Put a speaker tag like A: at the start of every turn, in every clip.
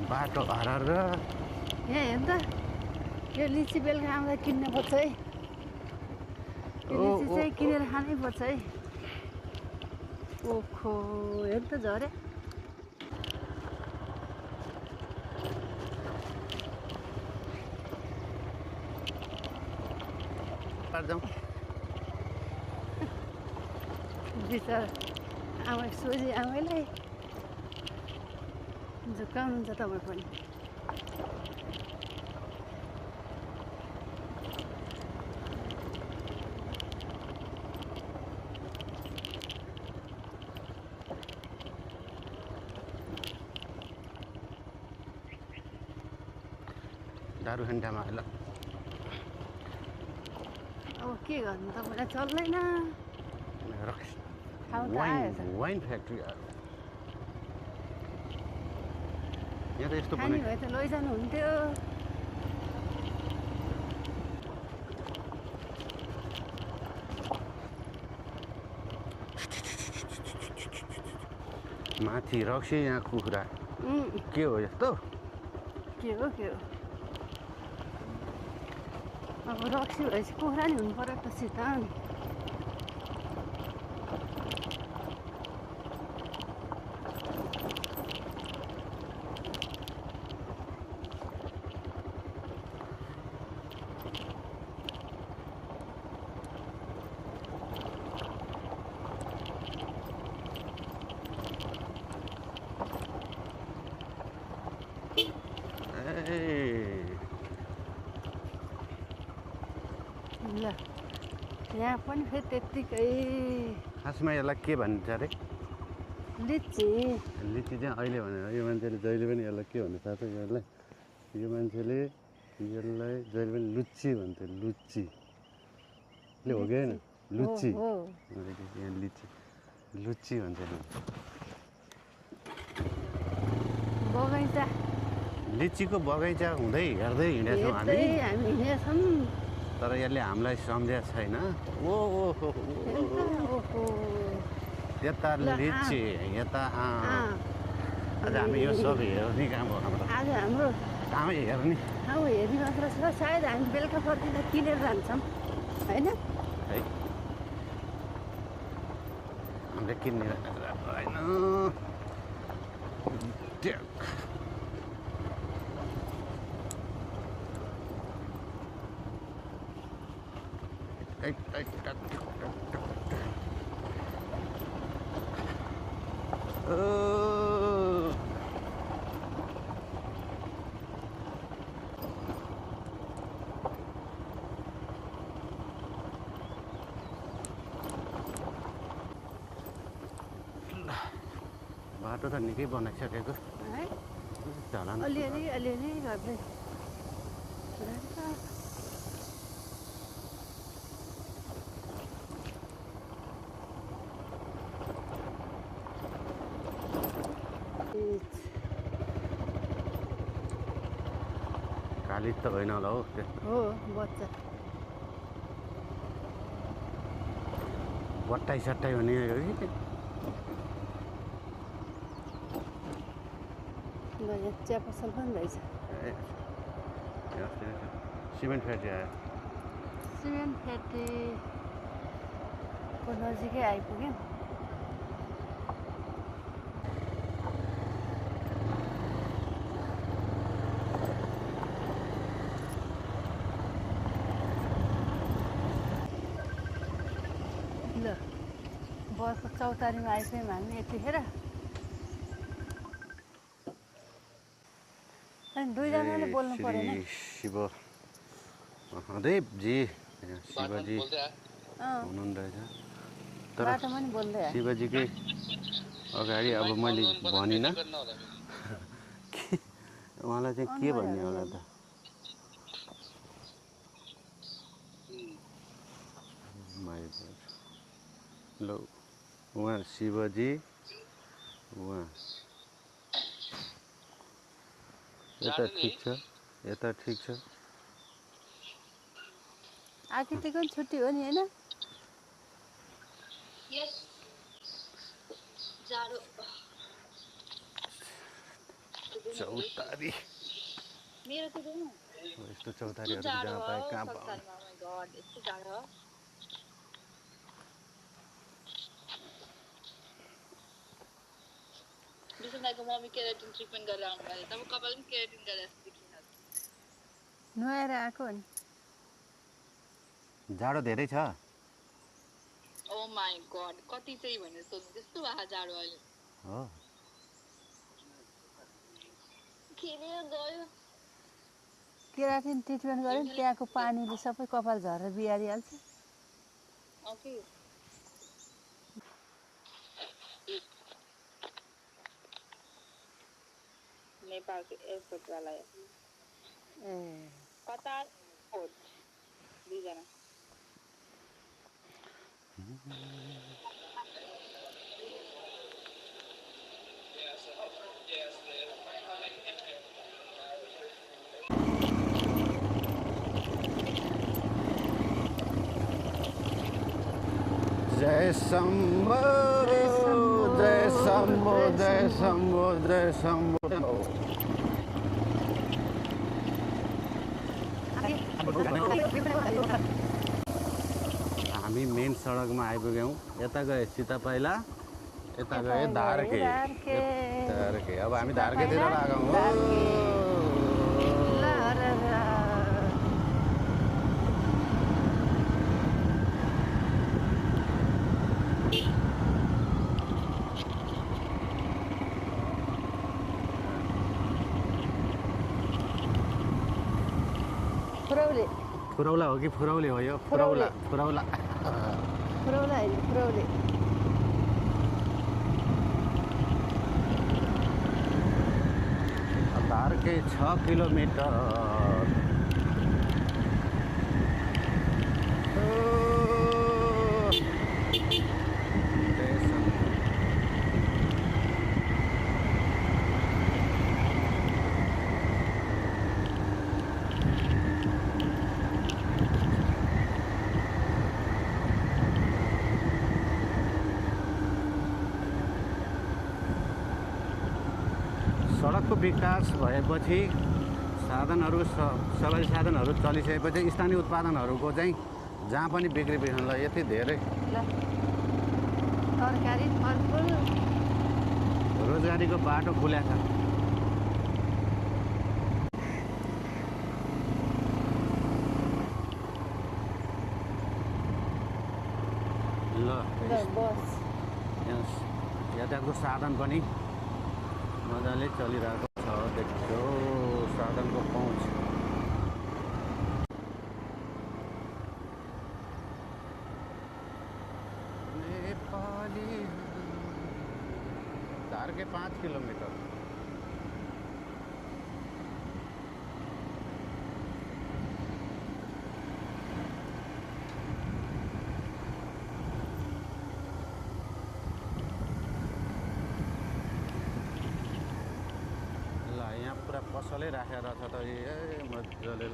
A: बाटो हराएर
B: यहाँ हेर त यो लिची बेलुका आउँदा किन्नु पर्छ है यो लिची चाहिँ किनेर खानै पर्छ है ओखो हेर त झरे बिचरा आमा सोझी आमैलाई झुक्काउनुहुन्छ तपाईँ पनि
A: दारु खान्टामा ल
B: अब के गर्नु तपाईँलाई चल्दैन खाउ त आयो त
A: वाइन फ्याक्ट्री यहाँ त यस्तो
B: खाने भए त लैजानु हुन्थ्यो
A: माथि रक्सी यहाँ कुखुरा के हो यस्तो
B: के हो अब रक्सी भएपछि कुखुरा नि हुनु पर्यो त सितान ल यहाँ पनि फेरि त्यत्तिकै
A: खासमा यसलाई के भन्छ अरे
B: लिची
A: लिची चाहिँ अहिले भनेर यो मान्छेले जहिले पनि यसलाई के भन्नु थाहा छ यसलाई यो मान्छेले यसलाई जहिले पनि लुच्ची भन्थ्यो लुच्ची ले हो कि होइन लुच्ची यहाँ लिची लुच्ची भन्छ
B: बगैँचा
A: लिचीको बगैँचा हुँदै हेर्दै हिँडेछौँ हामी
B: हिँडेछौँ
A: तर यसले हामीलाई सम्झेको छैन त्यता लिची यता आज हामी यो सब हेर्ने काम हो हाम्रो
B: आज हाम्रो
A: काम हेर्ने
B: ठाउँ हेर्ने मात्र छ सायद हामी बेलुका पर्दैन किनेर जान्छौँ होइन
A: है हामीले किन्ने होइन बाटो त निकै बनाइसकेको
B: है
A: ढलान
B: अलिअलि गर्दै
A: कालिज त होइन होला
B: हो बच्चा
A: बट्टाइ सट्टाइ हुने हो कि
B: चिया पसल पनि रहेछ
A: सिमेन्ट फ्याक्ट्री आयो
B: सिमेन्ट फ्याक्ट्रीको नजिकै आइपुग्यौँ ल बसको चौतारीमा आइपुग्यौँ हामी यतिखेर अनि दुईजनाले बोल्नु परेन
A: शिव महादेवजी शिवजी हुनुहुँदो रहेछ तर शिवजीकै अगाडि अब मैले भनिनँ उहाँलाई चाहिँ के भन्ने होला त ल उहाँ शिवजी उहाँ यता ठिक छ यता ठिक छ
B: आकृतिको पनि छुट्टी हो नि होइन
A: चौतारी
B: मेरो त जाउँ
A: यस्तो चौतारीहरू जहाँ पाए कहाँ पाऊ
B: संसारमा माई गॉड यस्तो जाडो विष्णु दाइको मम्मी केराटिन ट्रिटमेन्ट गरेर आउनु भयो तब कपाल पनि केराटिन गरेर जस्तो देखिन्छ नुहाएर आएको नि
A: जाडो धेरै छ
B: ओ माई गॉड कति चाहिँ भनेर सोध्नु त्यस्तो भएको जाडो अहिले
A: हो
B: खेलेर गयो केराटिन ट्रिटमेन्ट गर्यो त्यहाँको पानीले सबै कपाल झरेर बिगारिहाल्छ ओके नेपालको एयरपोर्टवाला ए कता पोर्ट दुईजना
A: जय शम्भो जय शम्भो जय शम्भो जय शम्भो हामी मेन सडकमा आइपुग्यौँ यता गए सीतापाइला यता गए धारके धारके अब हामी धारकेतिर लागौँ फुरौला हो कि फुरौले हो यो फुरौला फुरौला
B: फुरौला होइन फुरौले
A: धारके 6 किलोमिटर सडकको विकास भएपछि साधनहरू सवारी साधनहरू चलिसकेपछि स्थानीय उत्पादनहरूको चाहिँ जहाँ पनि बिक्री बिक्रीलाई यति धेरै
B: तरकारी फलफुल
A: रोजगारीको बाटो खुलेको छ ल
B: बस
A: यातायातको साधन पनि मजाले चलिरहेको छ देखियो साधनको पहुँच नेपाली धारके 5 किलोमिटर पुरा पसलै राखेर छ त मजाले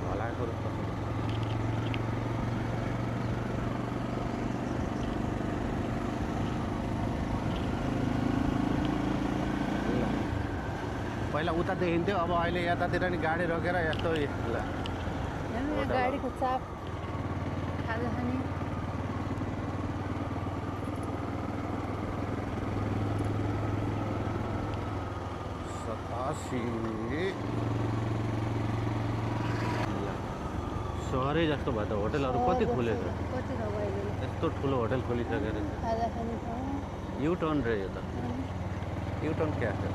A: भलाएको पहिला उता देखिन्थ्यो अब अहिले यतातिर नि गाडी रोकेर यस्तो
B: गाडीको चाप खाजा खाने
A: 87 सहरै जस्तो भयो त होटलहरू कति खुलेछ यस्तो ठुलो होटल खोलिसकेर युटर्न रे यो त युटर्न क्याफे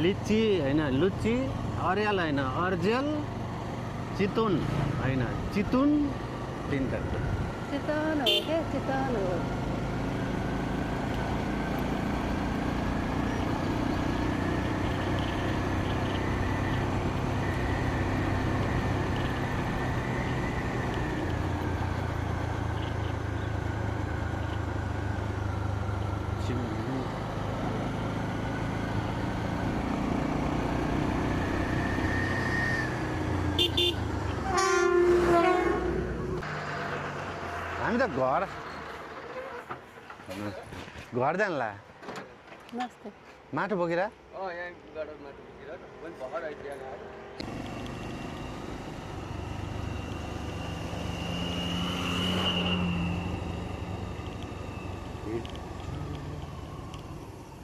A: लिची होइन लुची अर्याल होइन अर्जेल चितुन होइन चितुन तिनवटा
B: चितवन हो क्या चितवन हो
A: त घर घर जानला
B: नमस्ते
A: माटो बोकेर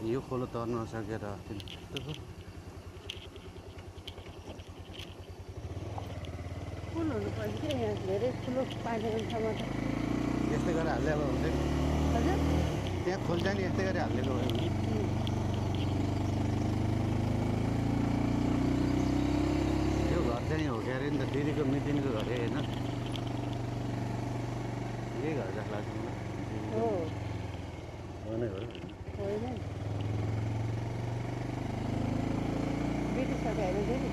A: यो खोलो तर्न सकेर
B: फुल हुनुपर्छ कि यहाँ धेरै ठुलो पानी हुन्छ म त
A: यस्तै गरेर हाल्दै अब हुन्छ नि
B: हजुर
A: त्यहाँ खोल्छ नि यस्तै गरी हालिदिएको भयो भने यो घर चाहिँ हो क्या अरे नि त दिदीको मितिनको घर होइन यही घर जस्तो लाग्छ मलाई
B: हो
A: हो नै हो
B: होइन नि बितिसक्यो होइन दिदी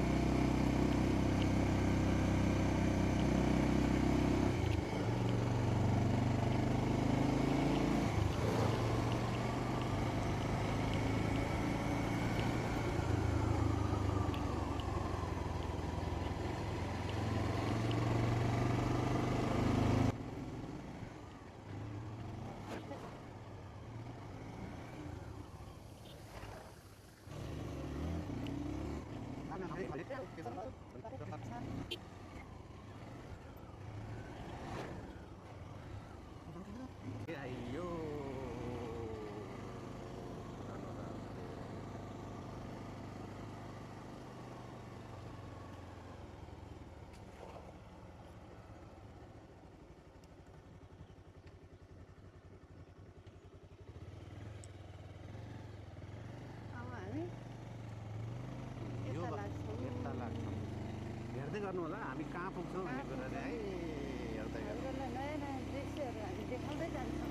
A: अयो
B: अब हामी
A: यो
B: यता लाग्छौँ
A: यता लाग्छौँ हेर्दै गर्नु होला हामी कहाँ पुग्छौँ भन्ने कुरा चाहिँ है हेर्दै गर्नु
B: हजुरलाई नयाँ नयाँ दृश्यहरू हामी देखाउँदै जान्छौँ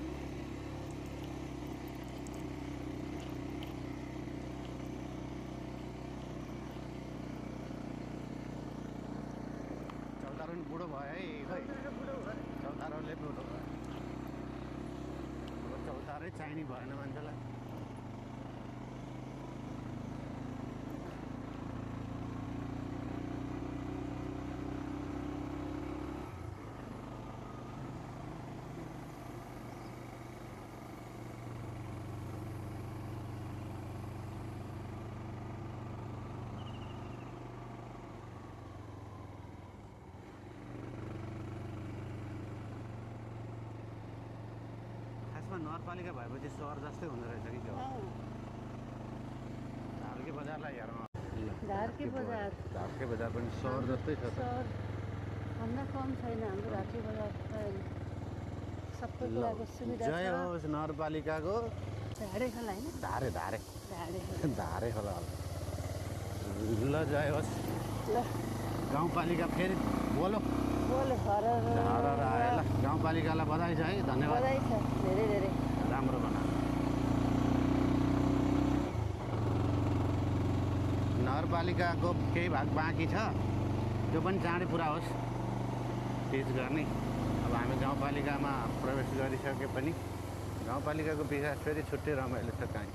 A: चौतारो नि बुढो भयो है खै
B: बुढो भयो
A: चौतारोले बुढो भयो अब चौतारै चाहिने भएन मान्छेलाई खासमा नगरपालिका भएपछि सहर जस्तै हुँदो रहेछ कि त्यो धारके बजारलाई हेरौँ
B: धारके बजार
A: धारके बजार पनि सहर जस्तै छ त
B: सहर भन्दा कम छैन हाम्रो धारके बजार सबै कुराको सुविधा
A: जय
B: छ
A: होस् नगरपालिकाको
B: झाडे खोला होइन
A: धारे धारे
B: झाडे खोला
A: धारे होला ल जय होस्
B: ल
A: गाउँपालिका फेरि बोलो
B: बोले घर
A: आए ल गाउँपालिकालाई बधाई छ है धन्यवाद
B: बधाई छ धेरै धेरै
A: राम्रो बना नगरपालिकाको केही भाग बाँकी छ त्यो पनि चाँडै पुरा होस् पिच गर्ने अब हामी गाउँपालिकामा प्रवेश गरिसके पनि गाउँपालिकाको विकास फेरि छुट्टै रमाइलो छ काहीँ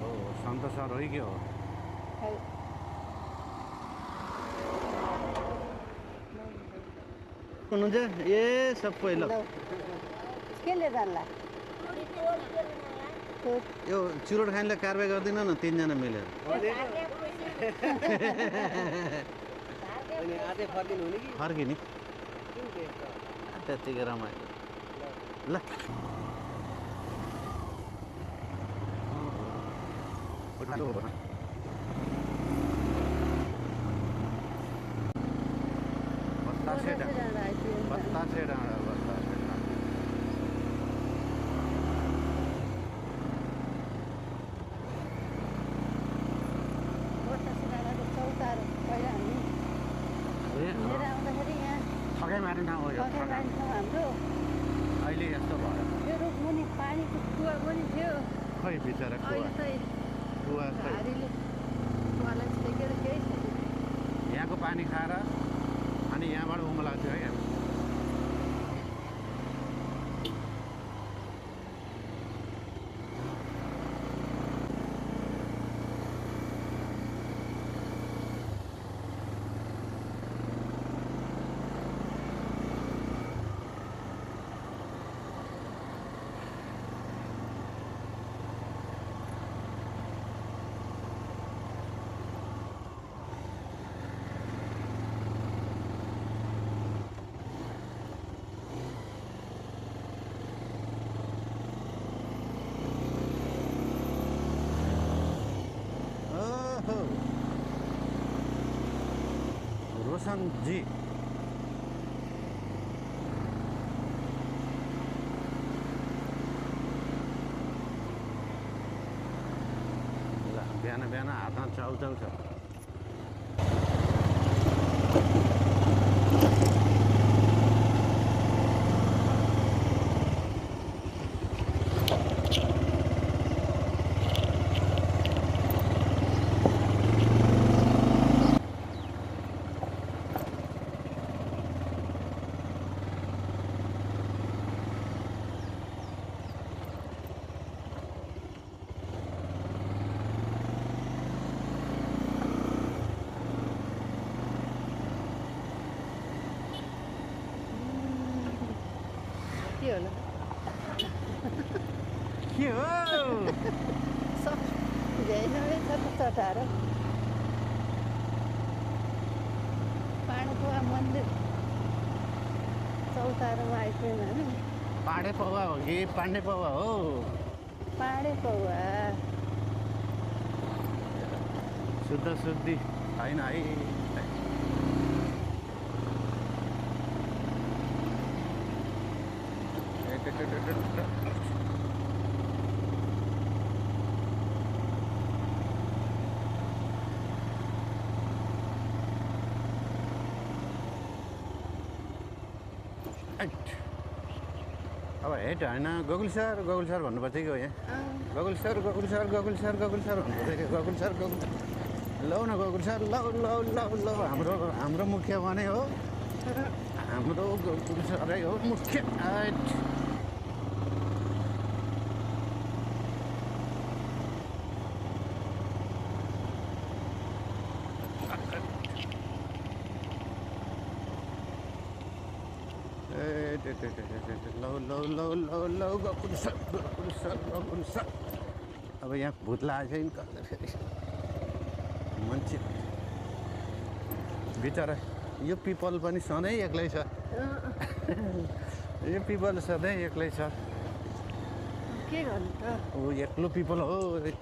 A: हो सन्त सर हो कि हो
B: खै
A: हुनुहुन्छ ए सबै ल
B: ल केले जान्ला
A: यो चुरोट खानेलाई कारवाही गर्दैन न तिनजना मिलेर फर्किने त्यत्तिकै रमाइलो ल बतासे डाँडा बतासे डाँडा बतासे डाँडा
B: चौतारो पहिला हामी हिँडेर आउँदाखेरि यहाँ
A: ठगै मार्ने ठाउँ हो यो
B: ठगै मान्छौँ हाम्रो
A: अहिले यस्तो भयो
B: यो रुख मुनि पानीको कुवा पनि थियो
A: खै बिचरा
B: अहिले चाहिँ
A: कुवा खै
B: झाडीले कुवालाई छेकेर केही छैन
A: यहाँको पानी खाएर अनि यहाँबाट उम्लाएको थियो है रोशनजी ल बिहान बिहान हातमा चाउचाउ छ
B: के होला
A: के हो
B: सब झ्याइनमै छ त चटाएर पाँडेपौवा मन्दिर चौतारोमा आइपुग्यौँ हामी
A: पाडे पौवा हो कि पाण्डे पौवा हो
B: पाँडेपौवा
A: शुद्ध शुद्धि होइन है अब हेट होइन गोकुल सर भन्नुपर्छ कि हो यहाँ गोकुल सर भन्नुपर्छ कि गोकुल सर लौ न गोकुल सर लौ हाम्रो मुख्य भने हो हाम्रो गोकुल सरै हो मुख्य लौ गोकुल सर अब यहाँ भूत लागेको छ नि फेरि मान्छे बिचरा यो पिपल पनि सधैँ एक्लै छ यो पिपल सधैँ एक्लै छ
B: के गर्नु त
A: ऊ एक्लो पिपल हो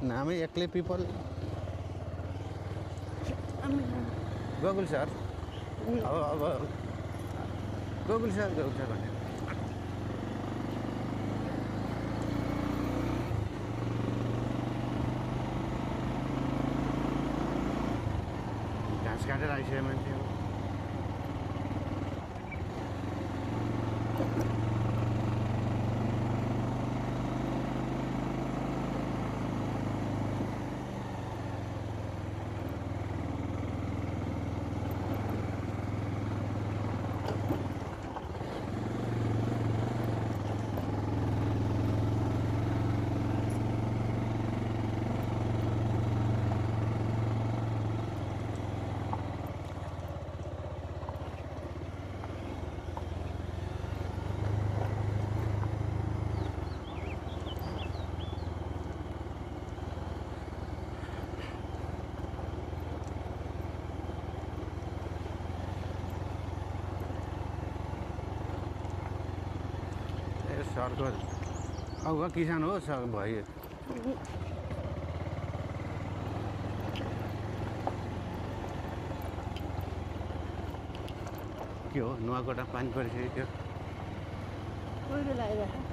A: नामै एक्लै पिपल गोकुल सर अब गोकुल सर भने घाँस काटेर आइसक्यो मान्छे सरको अब किसान हो सर भयो के हो नुवाकोटा पानी परिसकेको थियो
B: कोही बेला आइरहेको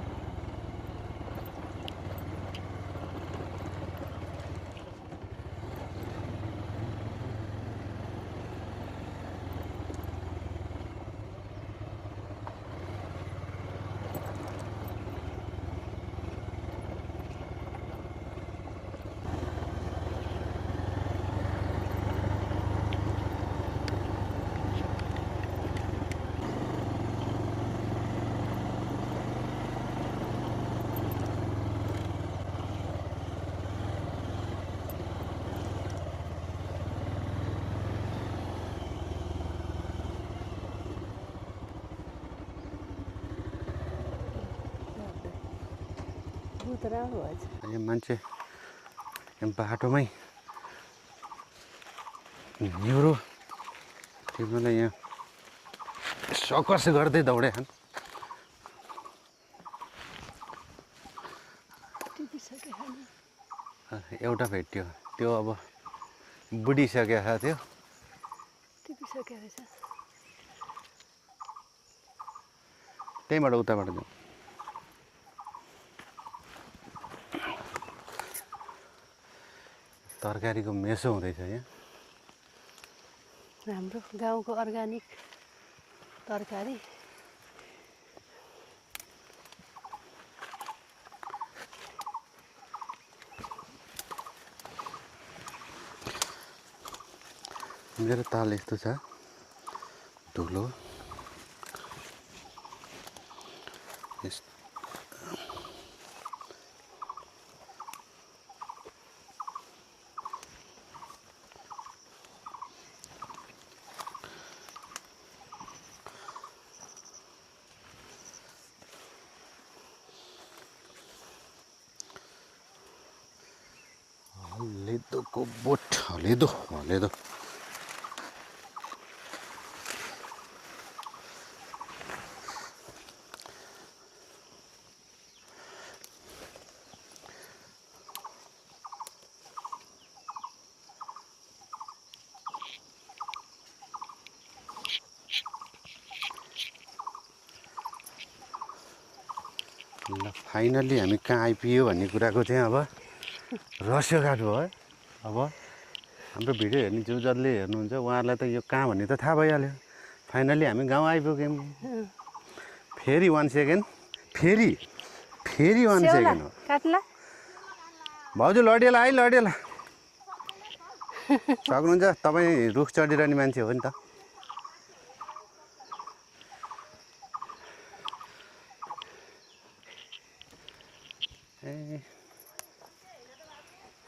B: राम्रो भएछ
A: यो मान्छे बाटोमै न्युरो तिमीलाई यहाँ सकस गर्दै दौडे छन् एउटा भेट्यो त्यो अब बुढिसकेको थियो
B: टिपिसकेको रहेछ
A: त्यहीँबाट उताबाट जाउँ। तरकारीको मेसो हुँदैछ यहाँ।
B: हाम्रो गाउँको अर्ग्यानिक तरकारी।
A: मेरो ताल यस्तो छ धुलो। हलेदोको बोट हलेदो हलेदो। ल फाइनल्ली हामी कहाँ आइपुग्यो भन्ने कुराको चाहिँ अब रहस्य काट भयो है। अब हाम्रो भिडियो हेर्ने जो जसले हेर्नुहुन्छ उहाँहरूलाई त यो कहाँ भन्ने त थाहा भइहाल्यो। फाइनल्ली हामी गाउँ आइपुग्यौँ। फेरि 1 सेकेन्ड फेरि 1 सेकेन्ड हो।
B: काट्ला
A: भाउजू लडिएला है लडिएला। सक्नुहुन्छ तपाईँ रुख चढिरहने मान्छे हो नि त। ए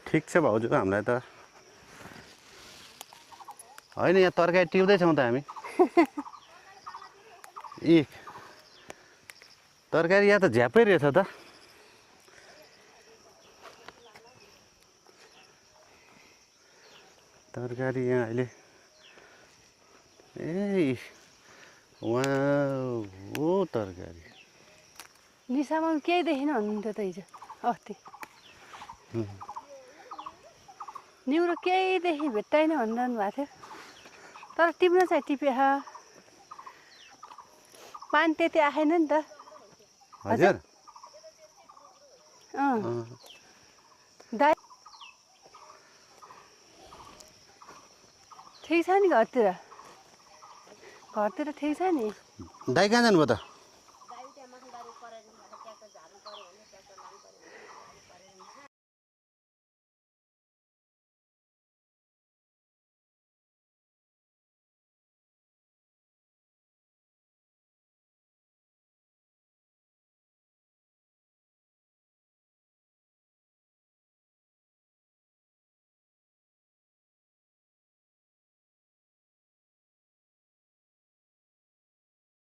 A: ठिक छ भाउजू हामीलाई त होइन यहाँ तरकारी टिप्दैछौँ त हामी। ए तरकारी यहाँ त झ्यापै रहेछ त। तरकारी यहाँ अहिले ए वहाँ हो तरकारी।
B: निसामा केही देखिन भन्नुहुन्थ्यो त हिजो अस्ति। निउरो केहीदेखि भेट्टाइन भनिरहनु भएको थियो। तर टिप्न चाहिँ टिपे। पानी त्यति आएन नि त।
A: हजुर
B: दाइ ठिक छ नि घरतिर ठिक छ नि।
A: दाइ कहाँ जानुभयो त?